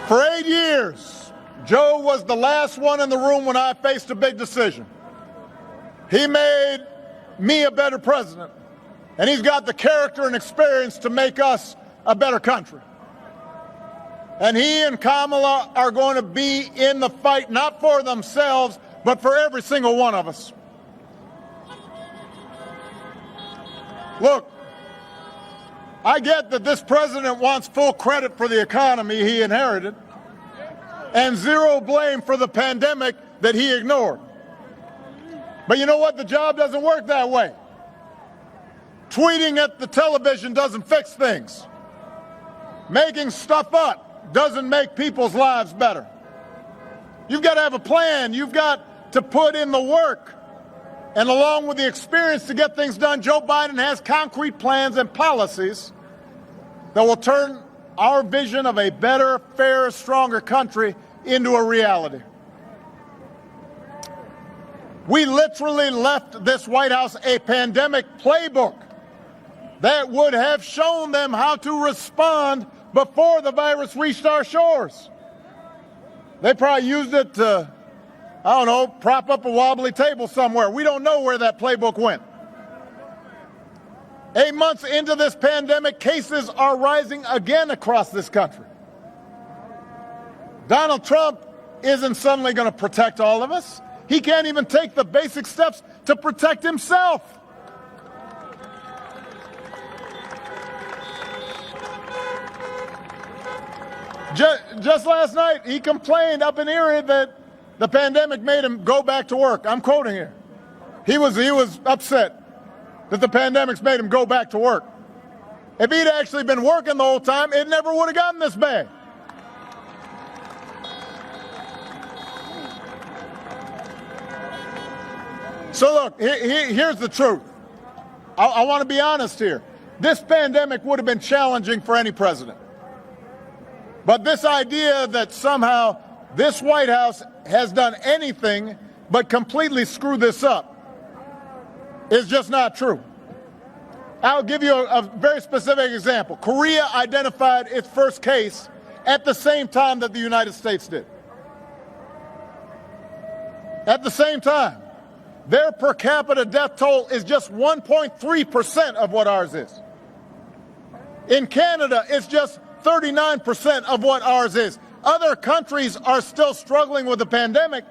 For 8 years, Joe was the last one in the room when I faced a big decision. He made me a better president, and he's got the character and experience to make us a better country. And he and Kamala are going to be in the fight, not for themselves, but for every single one of us. Look, I get that this president wants full credit for the economy he inherited and zero blame for the pandemic that he ignored. But you know what? The job doesn't work that way. Tweeting at the television doesn't fix things. Making stuff up doesn't make people's lives better. You've got to have a plan. You've got to put in the work. And along with the experience to get things done, Joe Biden has concrete plans and policies that will turn our vision of a better, fairer, stronger country into a reality. We literally left this White House a pandemic playbook that would have shown them how to respond before the virus reached our shores. They probably used it to, I don't know, prop up a wobbly table somewhere. We don't know where that playbook went. 8 months into this pandemic, cases are rising again across this country. Donald Trump isn't suddenly going to protect all of us. He can't even take the basic steps to protect himself. Just last night, he complained up in Erie that the pandemic made him go back to work. I'm quoting here. He was upset that the pandemic's made him go back to work. If he'd actually been working the whole time, it never would have gotten this bad. So look, here's the truth. I want to be honest here. This pandemic would have been challenging for any president. But this idea that somehow this White House has done anything but completely screw this up is just not true. I'll give you a very specific example. Korea identified its first case at the same time that the United States did. At the same time. Their per capita death toll is just 1.3% of what ours is. In Canada, it's just 39% of what ours is. Other countries are still struggling with the pandemic,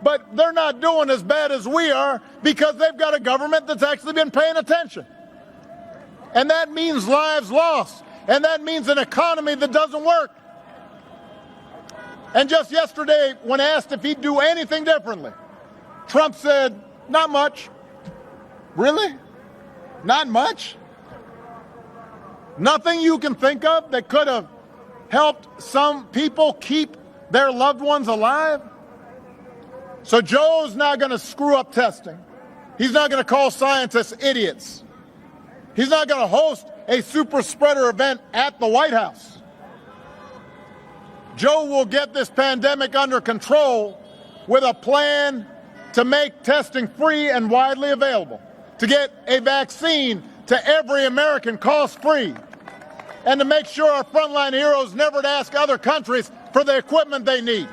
but they're not doing as bad as we are because they've got a government that's actually been paying attention. And that means lives lost. And that means an economy that doesn't work. And just yesterday, when asked if he'd do anything differently, Trump said, not much. Really? Not much? Nothing you can think of that could have helped some people keep their loved ones alive? So Joe's not going to screw up testing. He's not going to call scientists idiots. He's not going to host a super spreader event at the White House. Joe will get this pandemic under control with a plan to make testing free and widely available, to get a vaccine to every American cost-free, and to make sure our frontline heroes never ask other countries for the equipment they need.